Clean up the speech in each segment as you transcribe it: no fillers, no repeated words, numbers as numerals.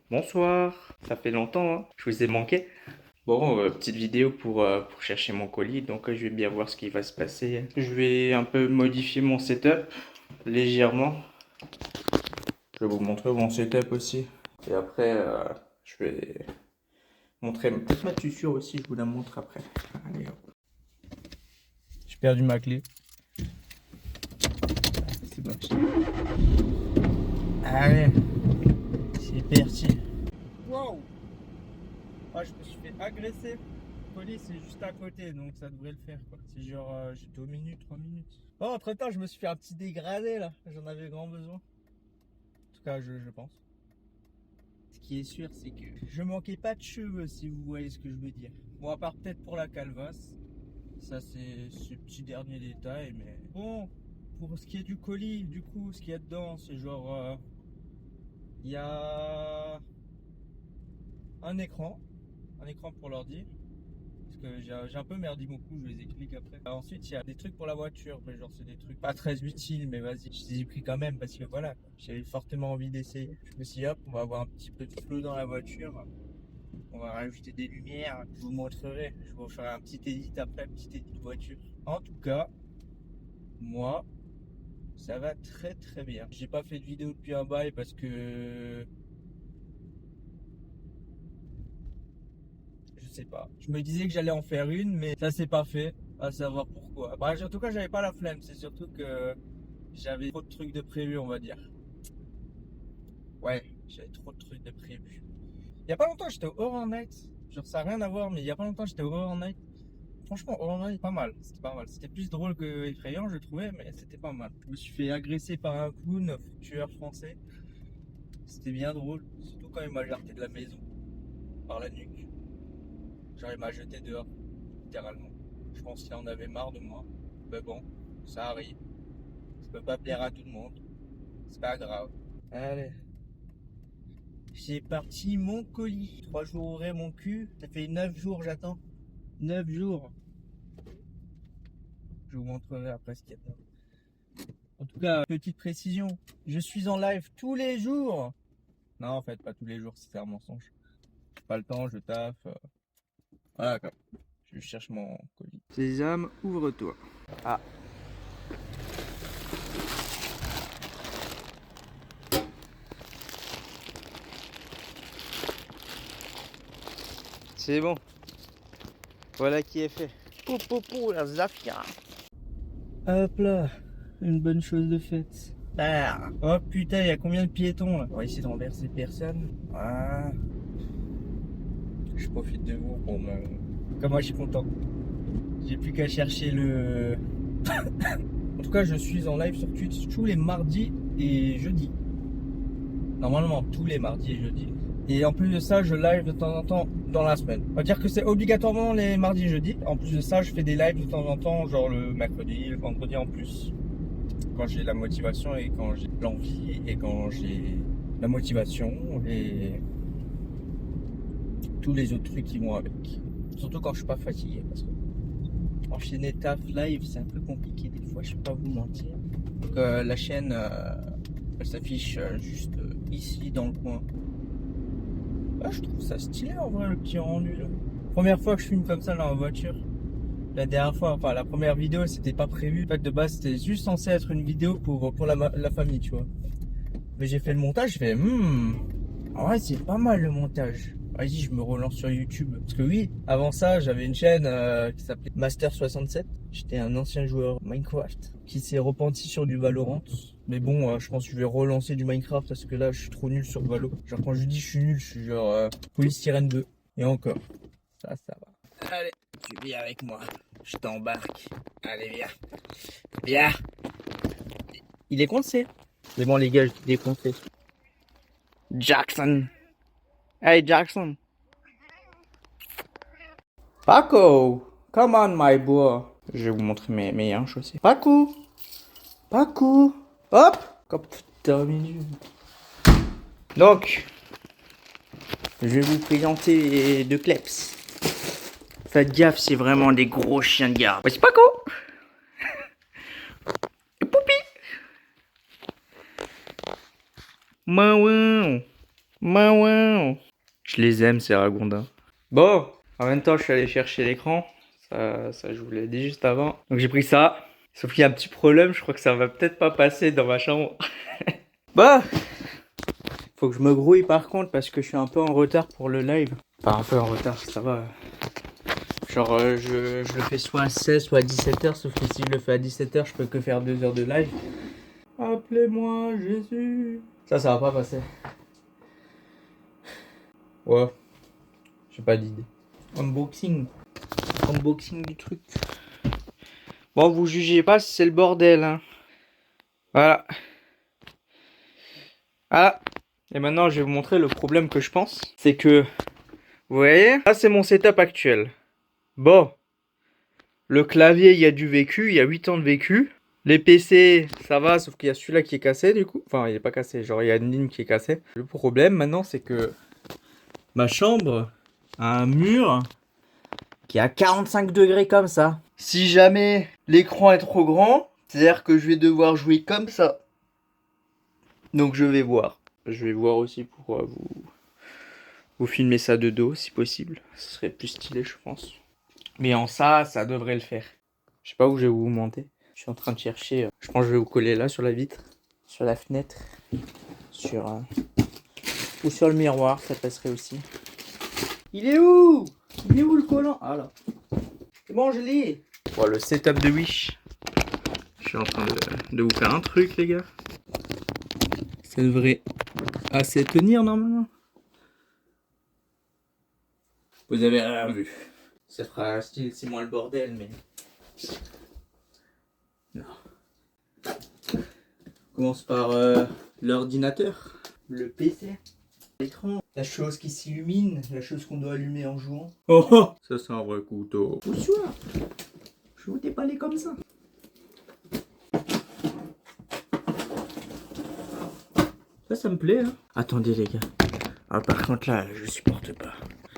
Bonsoir, ça fait longtemps, hein. Je vous ai manqué. Bon, petite vidéo pour chercher mon colis, donc je vais bien voir ce qui va se passer. Je vais un peu modifier mon setup, légèrement. Je vais vous montrer mon setup aussi. Et après, je vais montrer peut-être ma tussure aussi, je vous la montre après. Allez, hop. J'ai perdu ma clé. C'est parti. Allez, c'est parti. Wow! Ah, je me suis fait agresser. Le colis, c'est juste à côté, donc ça devrait le faire, quoi. C'est genre, j'ai 2 minutes, 3 minutes. Bon, entre-temps, je me suis fait un petit dégradé, là. J'en avais grand besoin. En tout cas, je pense. Ce qui est sûr, c'est que je manquais pas de cheveux, si vous voyez ce que je veux dire. Bon, à part peut-être pour la calvasse. Ça, c'est ce petit dernier détail, mais... Bon, pour ce qui est du colis, du coup, ce qu'il y a dedans, c'est genre... Il y a... un écran pour l'ordi. Parce que j'ai un peu merdé mon coup, je les explique après. Ensuite, il y a des trucs pour la voiture, mais genre c'est des trucs pas très utiles, mais vas-y, je les ai pris quand même parce que voilà, j'avais fortement envie d'essayer. Je me suis dit hop, on va avoir un petit peu de flou dans la voiture, on va rajouter des lumières, je vous montrerai, je vous ferai un petit edit après, un petit edit voiture. En tout cas, moi, ça va très très bien. J'ai pas fait de vidéo depuis un bail parce que je sais pas. Je me disais que j'allais en faire une, mais ça s'est pas fait. À savoir pourquoi. Bah, en tout cas, j'avais pas la flemme. C'est surtout que j'avais trop de trucs de prévu, on va dire. Ouais, j'avais trop de trucs de prévu. Il y a pas longtemps, j'étais au Horror Night. Genre, ça n'a rien à voir, mais il y a pas longtemps, j'étais au Horror Night. Franchement, Horror Night, pas mal. C'était pas mal. C'était plus drôle que effrayant, je trouvais, mais c'était pas mal. Je me suis fait agresser par un clown, tueur français. C'était bien drôle. Surtout quand il m'a jarté de la maison. Par la nuque. Genre, il m'a jeté dehors. Littéralement. Je pense qu'il en avait marre de moi. Mais bon, ça arrive. Je peux pas plaire à tout le monde. C'est pas grave. Allez. C'est parti mon colis. 3 jours ouvrés mon cul. Ça fait 9 jours j'attends. 9 jours. Je vous montrerai après ce qu'il y a dedans. En tout cas, petite précision. Je suis en live tous les jours. Non, en fait, pas tous les jours, c'est un mensonge. Pas le temps, je taffe. Voilà quoi. Je cherche mon colis. Sésame, ouvre-toi. Ah. C'est bon. Voilà qui est fait. Pou, la Zafia. Hop là, une bonne chose de faite. Ah. Oh putain, il y a combien de piétons là? On va essayer de renverser personne. Ah. Je profite de vous pour me... Comme moi je suis content. J'ai plus qu'à chercher le... En tout cas, je suis en live sur Twitch tous les mardis et jeudis. Normalement, tous les mardis et jeudis. Et en plus de ça, je live de temps en temps dans la semaine. On va dire que c'est obligatoirement les mardis et jeudis. En plus de ça, je fais des lives de temps en temps, genre le mercredi, le vendredi en plus. Quand j'ai la motivation et quand j'ai l'envie et quand j'ai la motivation et tous les autres trucs qui vont avec. Surtout quand je suis pas fatigué. Parce que enchaîner taf live, c'est un peu compliqué des fois, je vais pas vous mentir. Donc la chaîne, elle s'affiche juste ici dans le coin. Ah, je trouve ça stylé en vrai le petit rendu là. Première fois que je filme comme ça dans la voiture. La dernière fois, enfin la première vidéo c'était pas prévu. En fait de base c'était juste censé être une vidéo pour la famille tu vois. Mais j'ai fait le montage, j'ai fait en vrai c'est pas mal le montage. Vas-y je me relance sur YouTube. Parce que oui, avant ça j'avais une chaîne qui s'appelait Master67. J'étais un ancien joueur Minecraft qui s'est repenti sur du Valorant. Mais bon, je pense que je vais relancer du Minecraft parce que là, je suis trop nul sur Valo. Genre, quand je dis je suis nul, je suis genre Police Sirène 2. Et encore. Ça va. Allez, tu viens avec moi. Je t'embarque. Allez, viens. Viens. Il est coincé. Mais bon, les gars, je l'ai déconcé. Jackson. Hey, Jackson. Paco. Come on, my boy. Je vais vous montrer mes hanches aussi. Paco. Paco. Hop. Comme putain, donc, je vais vous présenter deux kleps. Faites gaffe, c'est vraiment des gros chiens de garde. Voici Paco. Et Poupi. Maouin. Ouais. Je les aime, ces ragondins. Bon, en même temps, je suis allé chercher l'écran. Ça, je vous l'ai dit juste avant. Donc j'ai pris ça. Sauf qu'il y a un petit problème, je crois que ça va peut-être pas passer dans ma chambre. Bah, faut que je me grouille par contre parce que je suis un peu en retard pour le live. Enfin, un peu en retard, ça va. Genre, je le fais soit à 16, soit à 17h, sauf que si je le fais à 17h, je peux que faire 2 heures de live. Appelez-moi Jésus. Ça va pas passer. Ouais, j'ai pas d'idée. Unboxing. Unboxing du truc. Bon, vous jugez pas si c'est le bordel, hein. Voilà. Ah. Et maintenant, je vais vous montrer le problème que je pense. C'est que, vous voyez, là, c'est mon setup actuel. Bon. Le clavier, il y a du vécu, il y a 8 ans de vécu. Les PC, ça va, sauf qu'il y a celui-là qui est cassé, du coup. Enfin, il est pas cassé, genre, il y a une ligne qui est cassée. Le problème, maintenant, c'est que ma chambre a un mur qui est à 45 degrés comme ça. Si jamais l'écran est trop grand, c'est-à-dire que je vais devoir jouer comme ça. Donc je vais voir. Je vais voir aussi pour vous filmer ça de dos si possible. Ce serait plus stylé, je pense. Mais en ça devrait le faire. Je sais pas où je vais vous monter. Je suis en train de chercher. Je pense que je vais vous coller là sur la vitre, sur la fenêtre, sur ou sur le miroir, ça passerait aussi. Il est où? Il est où le collant? Ah là. C'est bon, je l'ai. Bon, le setup de Wish. Je suis en train de vous faire un truc, les gars. Ça devrait assez tenir normalement. Vous avez rien vu. Ça fera style, c'est moins le bordel, mais. Non. On commence par l'ordinateur, le PC, l'écran, la chose qui s'illumine, la chose qu'on doit allumer en jouant. Oh, oh, ça c'est un vrai couteau. Ou soit, je vous déballer comme ça. Ça me plaît, hein. Attendez les gars. Ah par contre là, je supporte pas.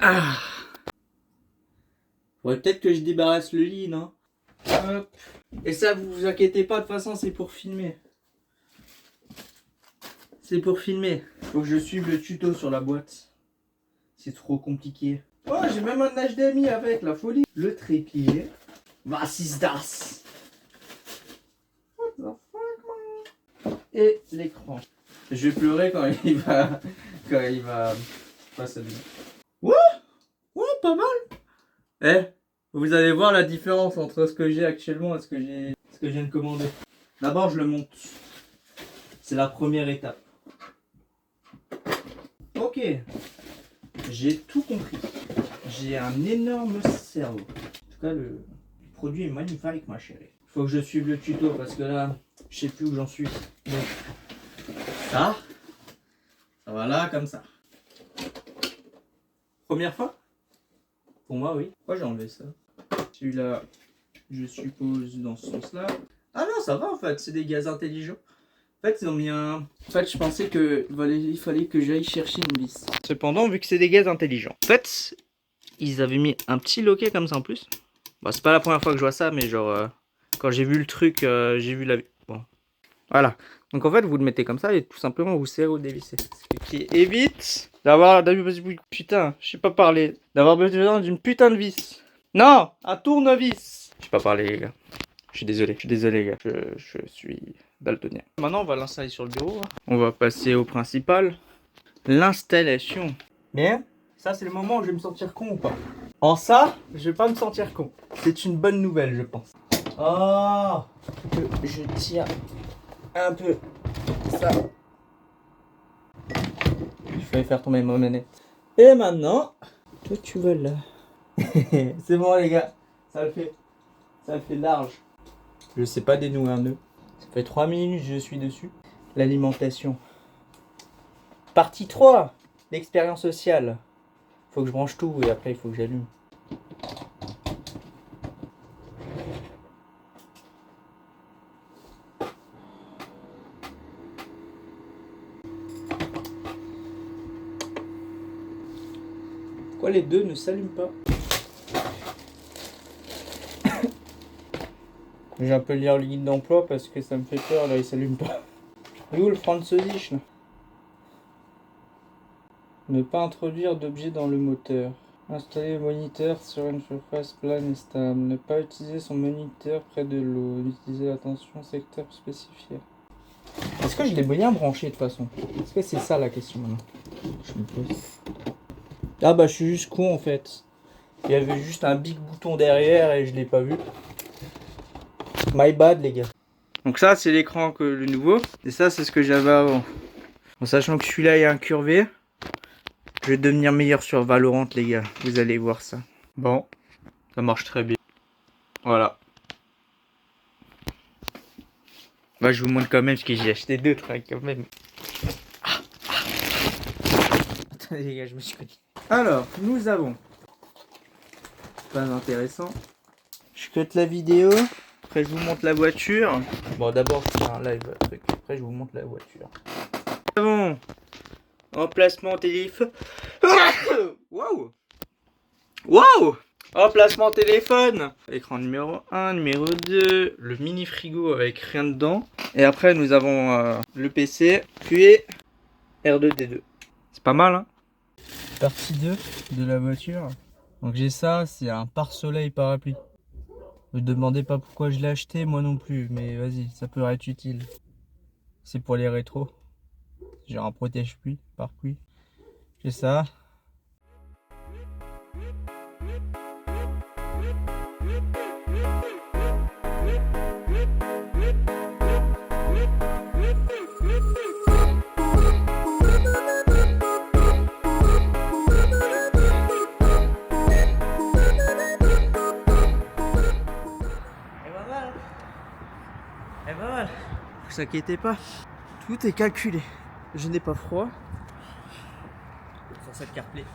Ah. Faudrait peut-être que je débarrasse le lit, non? Hop. Et ça, vous vous inquiétez pas, de toute façon, c'est pour filmer. C'est pour filmer. Faut que je suive le tuto sur la boîte. C'est trop compliqué. Oh, j'ai même un HDMI avec, la folie. Le trépied. Was ist das? What the fuck, man? Et l'écran. Je vais pleurer quand il va... pas s'allumer. Ouais, pas mal. Eh, vous allez voir la différence entre ce que j'ai actuellement et ce que je viens de commander. D'abord, je le monte. C'est la première étape. Ok, j'ai tout compris. J'ai un énorme cerveau. En tout cas, le produit est magnifique, ma chérie. Il faut que je suive le tuto parce que là, je sais plus où j'en suis. Donc, ça va là, comme ça. Première fois? Pour moi, oui. Pourquoi j'ai enlevé ça? Celui-là, je suppose, dans ce sens-là. Ah non, ça va en fait, c'est des gaz intelligents. En fait, ils ont mis un... En fait, je pensais qu'il fallait que j'aille chercher une vis. Cependant, vu que c'est des gaz intelligents. En fait, ils avaient mis un petit loquet comme ça en plus. Bon, c'est pas la première fois que je vois ça, mais genre... quand j'ai vu le truc, j'ai vu la... Bon. Voilà. Donc en fait, vous le mettez comme ça et tout simplement vous serrez ou dévissez. Ce qui évite d'avoir... Putain, je sais pas parler. D'avoir besoin d'une putain de vis. Non, un tournevis. Je sais pas parler, les gars. Je suis désolé, les gars. Je suis daltonien. Maintenant, on va l'installer sur le bureau. On va passer au principal. L'installation. Mais, ça, c'est le moment où je vais me sentir con ou pas? En ça, je vais pas me sentir con. C'est une bonne nouvelle, je pense. Oh, que je tire un peu ça. Je vais faire tomber ma manette. Et maintenant, toi, tu vas là. C'est bon, les gars. Ça le fait large. Je sais pas dénouer un nœud. Ça fait 3 minutes que je suis dessus. L'alimentation. Partie 3. L'expérience sociale. Faut que je branche tout et après il faut que j'allume. Pourquoi les deux ne s'allument pas? J'ai un peu lire le guide d'emploi parce que ça me fait peur, là il s'allume pas. Et où le Französisch là? Ne pas introduire d'objets dans le moteur. Installer le moniteur sur une surface plane et stable. Ne pas utiliser son moniteur près de l'eau. Utiliser l'attention secteur spécifié. Est-ce que je l'ai bien branché de toute façon? Est-ce que c'est ça la question maintenant? Je me pose. Ah bah je suis juste con en fait. Il y avait juste un big bouton derrière et je l'ai pas vu. My bad les gars. Donc ça c'est l'écran que le nouveau. Et ça c'est ce que j'avais avant. En sachant que celui-là est incurvé. Je vais devenir meilleur sur Valorant les gars. Vous allez voir ça. Bon. Ça marche très bien. Voilà. Bah je vous montre quand même parce que j'ai acheté deux trucs quand même. Attendez les gars, je me suis connu. Alors, nous avons... Pas intéressant. Je cut la vidéo. Après je vous montre la voiture. Bon d'abord c'est un live truc. Après je vous montre la voiture. Nous avons emplacement téléphone. Waouh. Waouh. Emplacement téléphone. Écran numéro 1, numéro 2. Le mini frigo avec rien dedans. Et après nous avons le PC. Puis R2D2. C'est pas mal hein. Partie 2 de la voiture. Donc j'ai ça, c'est un pare-soleil parapluie. Ne me demandez pas pourquoi je l'ai acheté, moi non plus, mais vas-y, ça peut être utile. C'est pour les rétros. Genre un protège-pluie, pare-pluie. J'ai ça. Et bah voilà, vous inquiétez pas, tout est calculé. Je n'ai pas froid. Sur cette CarPlay.